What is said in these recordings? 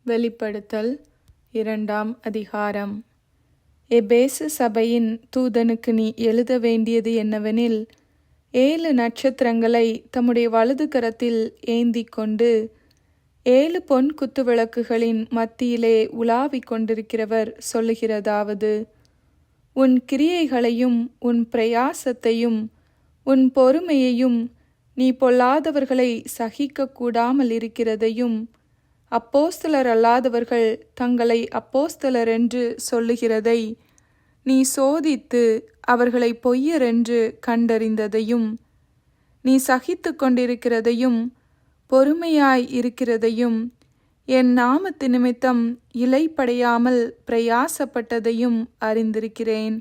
வெளிப்படுத்தல் 2ஆம் அதிகாரம். எபேசு சபையின் தூதனுக்கு நீ எழுத வேண்டியது என்னவெனில், 7 நட்சத்திரங்களை தம்முடைய வலது கரத்தில் ஏந்திக் கொண்டு 7 பொன் குத்துவிளக்குகளின் மத்தியிலே உலாவிக் கொண்டிருக்கிறவர் சொல்லுகிறதாவது: உன் கிரியைகளையும் உன் பிரயாசத்தையும் உன் பொறுமையையும், நீ பொல்லாதவர்களை சகிக்க கூடாமல் இருக்கிறதையும், அப்போஸ்தலர் அல்லாதவர்கள் தங்களை அப்போஸ்தலர் என்று சொல்லுகிறதை நீ சோதித்து அவர்களை பொய்யர் என்று கண்டறிந்ததையும், நீ சகித்து கொண்டிருக்கிறதையும் பொறுமையாய் இருக்கிறதையும், என் நாமத்து நிமித்தம் இலைப்படையாமல் பிரயாசப்பட்டதையும் அறிந்திருக்கிறேன்.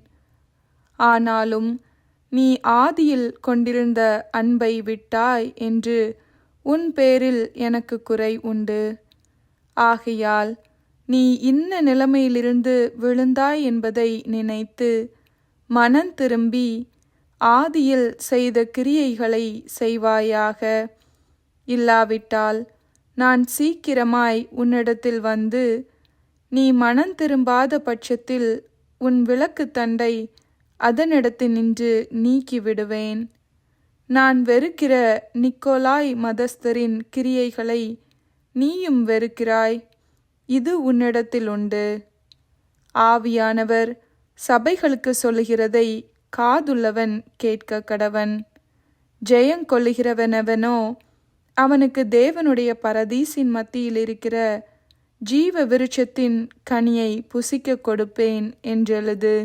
ஆனாலும் நீ ஆதியில் கொண்டிருந்த அன்பை விட்டாய் என்று உன் பேரில் எனக்கு குறை உண்டு. ஆகையால் நீ இன்ன நிலைமையிலிருந்து விழுந்தாய் என்பதை நினைத்து மனம் திரும்பி ஆதியில் செய்த கிரியைகளை செய்வாயாக. இல்லாவிட்டால் நான் சீக்கிரமாய் உன்னிடத்தில் வந்து, நீ மனம் திரும்பாத பட்சத்தில் உன் விளக்குத்தண்டை அதனிடத்தினின்று நீக்கிவிடுவேன். நான் வெறுக்கிற நிக்கோலாய் மதஸ்தரின் கிரியைகளை நீயும் வெறுக்கிறாய். இது உன்னிடத்தில் உண்டு. ஆவியானவர் சபைகளுக்கு சொல்லுகிறதை காதுள்ளவன் கேட்க கடவன். ஜெயங்கொள்ளுகிறவனவனோ அவனுக்கு தேவனுடைய பரதீசின் மத்தியில் இருக்கிற ஜீவ விருட்சத்தின் கனியை புசிக்க கொடுப்பேன் என்றெழுது.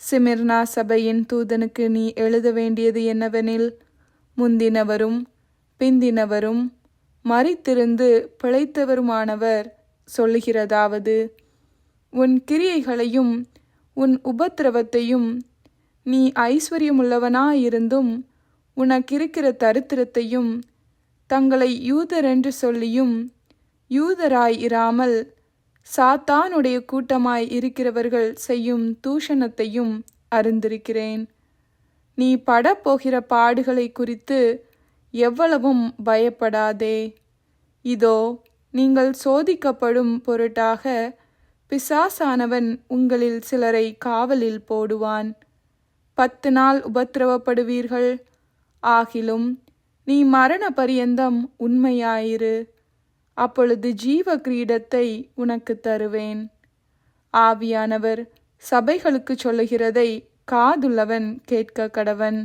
சிமிர்னா சபையின் தூதனுக்கு நீ எழுத வேண்டியது என்னவெனில், முந்தினவரும் பிந்தினவரும் மரித்திருந்து பிழைத்தவருமானவர் சொல்லுகிறதாவது: உன் கிரியைகளையும் உன் உபத்திரவத்தையும், நீ ஐஸ்வர்யமுள்ளவனாயிருந்தும் உனக்கிருக்கிற தரித்திரத்தையும், தங்களை யூதரென்று சொல்லியும் யூதராய் இராமல் சாத்தானுடைய கூட்டமாய் இருக்கிறவர்கள் செய்யும் தூஷணத்தையும் அறிந்திருக்கிறேன். நீ படப்போகிற பாடுகளை குறித்து எவ்வளவும் பயப்படாதே. இதோ, நீங்கள் சோதிக்கப்படும் பொருட்டாக பிசாசானவன் உங்களில் சிலரை காவலில் போடுவான். 10 நாள் உபத்திரவப்படுவீர்கள். ஆகிலும் நீ மரண பரியந்தம் உண்மையாயிரு. அப்பொழுது ஜீவ கிரீடத்தை உனக்கு தருவேன். ஆவியானவர் சபைகளுக்கு சொல்லுகிறதை காதுள்ளவன் கேட்க கடவன்.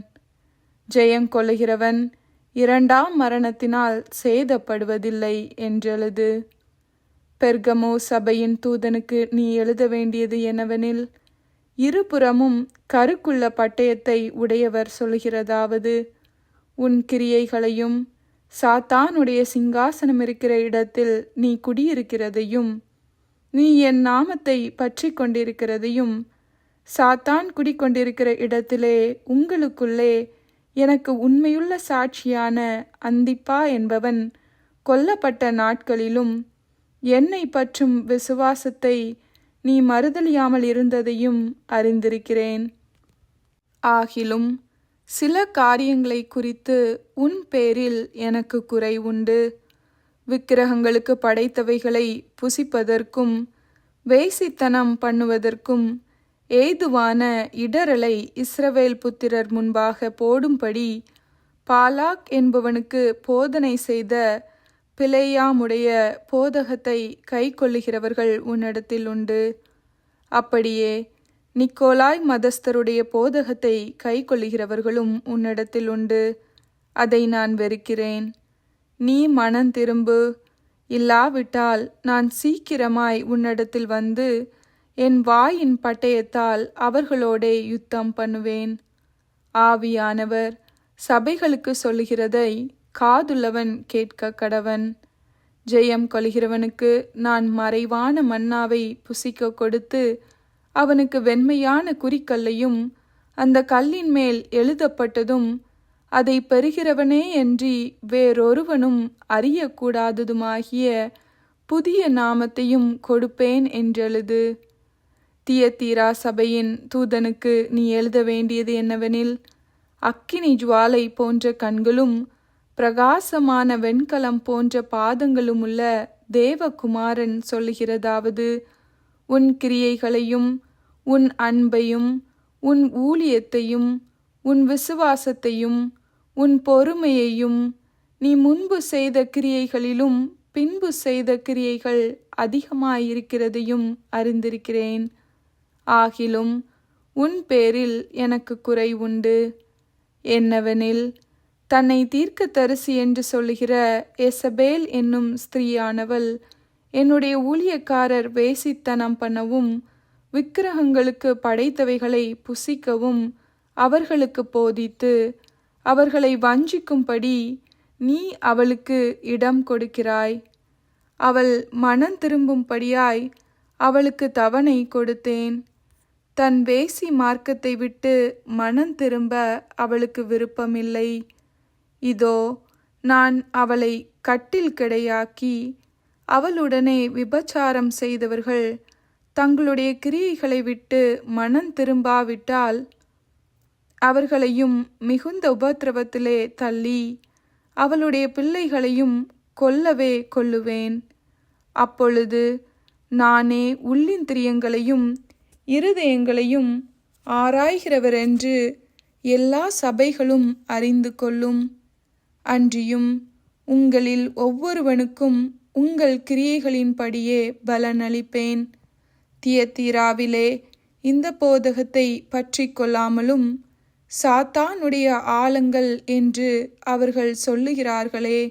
ஜெயங்கொள்ளுகிறவன் 2ஆம் மரணத்தினால் சேதப்படுவதில்லை என்றெழுது. பெர்கமோ சபையின் தூதனுக்கு நீ எழுத வேண்டியது என்னவெனில், இருபுறமும் கருக்குள்ள பட்டயத்தை உடையவர் சொல்லுகிறதாவது: உன் கிரியைகளையும் சாத்தானுடைய சிங்காசனம் இருக்கிற இடத்தில் நீ குடியிருக்கிறதையும், நீ என் நாமத்தை பற்றி கொண்டிருக்கிறதையும், சாத்தான் குடிக்கொண்டிருக்கிற இடத்திலே உங்களுக்குள்ளே எனக்கு உண்மையுள்ள சாட்சியான அந்திப்பா என்பவன் கொல்லப்பட்ட நாட்களிலும் என்னை பற்றும் விசுவாசத்தை நீ மறுதலியாமல் இருந்ததையும் அறிந்திருக்கிறேன். ஆகிலும் சில காரியங்களை குறித்து உன் பேரில் எனக்கு குறை உண்டு. விக்கிரகங்களுக்கு படைத்தவைகளை புசிப்பதற்கும் வேசித்தனம் பண்ணுவதற்கும் ஏதுவான இடரலை இஸ்ரவேல் புத்திரர் முன்பாக போடும்படி பாலாக் என்பவனுக்கு போதனை செய்த பிலேயாமுடைய போதகத்தை கை கொள்ளுகிறவர்கள் உன்னிடத்தில் உண்டு. அப்படியே நிக்கோலாய் மதஸ்தருடைய போதகத்தை கை கொள்ளுகிறவர்களும் உன்னிடத்தில் உண்டு. அதை நான் வெறுக்கிறேன். நீ மனம் திரும்பு. இல்லாவிட்டால் நான் சீக்கிரமாய் உன்னிடத்தில் வந்து என் வாயின் பட்டயத்தால் அவர்களோடே யுத்தம் பண்ணுவேன். ஆவியானவர் சபைகளுக்கு சொல்லுகிறதை காதுள்ளவன் கேட்க கடவன். ஜெயம் கொள்கிறவனுக்கு நான் மறைவான மன்னாவை புசிக்க கொடுத்து அவனுக்கு வெண்மையான குறிக்கல்லையும் அந்த கல்லின் மேல் எழுதப்பட்டதும் அதை பெறுகிறவனே அன்றி வேறொருவனும் அறியக்கூடாததுமாகிய புதிய நாமத்தையும் கொடுப்பேன் என்றெழுது. தியத்தீரா சபையின் தூதனுக்கு நீ எழுத வேண்டியது என்னவெனில், அக்கினி ஜுவாலை போன்ற கண்களும் பிரகாசமான வெண்கலம் போன்ற பாதங்களும் உள்ள தேவகுமாரன் சொல்லுகிறதாவது, உன் கிரியைகளையும் உன் அன்பையும் உன் ஊழியத்தையும் உன் விசுவாசத்தையும் உன் பொறுமையையும் நீ முன்பு செய்த கிரியைகளிலும் பின்பு செய்த கிரியைகள் அதிகமாயிருக்கிறதையும் அறிந்திருக்கிறேன். ஆகிலும் உன் பேரில் எனக்கு குறை உண்டு. என்னவெனில், தன்னை தீர்க்கதரிசி என்று சொல்லுகிற எசபேல் என்னும் ஸ்திரீயானவள் என்னுடைய ஊழியக்காரர் வேசித்தனம் பண்ணவும் விக்கிரகங்களுக்கு படைத்தவைகளை புசிக்கவும் அவர்களுக்கு போதித்து அவர்களை வஞ்சிக்கும்படி நீ அவளுக்கு இடம் கொடுக்கிறாய். அவள் மனம் திரும்பும்படியாய் அவளுக்கு தவணை கொடுத்தேன். தன் வேசி மார்க்கத்தை விட்டு மனம் திரும்ப அவளுக்கு விருப்பமில்லை. இதோ, நான் அவளை கட்டில் கிடையாக்கி அவளுடனே விபச்சாரம் செய்தவர்கள் தங்களுடைய கிரியைகளை விட்டு மனம் திரும்பாவிட்டால் அவர்களையும் மிகுந்த உபத்திரவத்திலே தள்ளி அவளுடைய பிள்ளைகளையும் கொல்லவே கொல்லுவேன். அப்பொழுது நானே உள்ளிந்திரியங்களையும் இருதயங்களையும் ஆராய்கிறவரென்று எல்லா சபைகளும் அறிந்து கொள்ளும். அன்றியும் உங்களில் ஒவ்வொருவனுக்கும் உங்கள் கிரியைகளின்படியே பலனளிப்பேன். தியத்தீராவிலே இந்த போதகத்தை பற்றி கொள்ளாமலும் சாத்தானுடைய ஆழங்கள் என்று அவர்கள் சொல்லுகிறார்களே,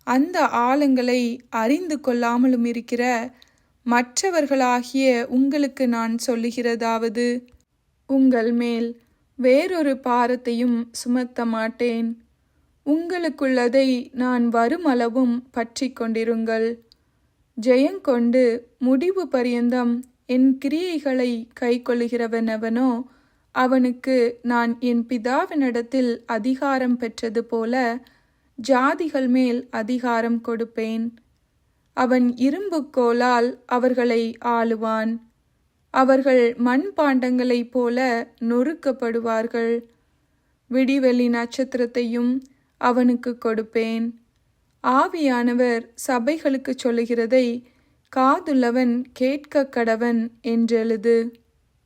அந்த ஆழங்களை அறிந்து கொள்ளாமலும் இருக்கிற மற்றவர்களாகிய உங்களுக்கு நான் சொல்லுகிறதாவது, உங்கள் மேல் வேறொரு பாரத்தையும் சுமத்த மாட்டேன். உங்களுக்குள்ளதை நான் வருமளவும் பற்றி கொண்டிருங்கள். ஜெயங்கொண்டு முடிவு பரியந்தம் என் கிரியைகளை கைக்கொள்ளுகிறவனவனோ அவனுக்கு நான் என் பிதாவினிடத்தில் அதிகாரம் பெற்றது போல ஜாதிகள் மேல் அதிகாரம் கொடுப்பேன். அவன் இரும்புக்கோலால் அவர்களை ஆளுவான். அவர்கள் மண்பாண்டங்களைப் போல நொறுக்கப்படுவார்கள். விடிவெளி நட்சத்திரத்தையும் அவனுக்கு கொடுப்பேன். ஆவியானவர் சபைகளுக்கு சொல்லுகிறதை காதுள்ளவன் கேட்க கடவன் என்றெழுது.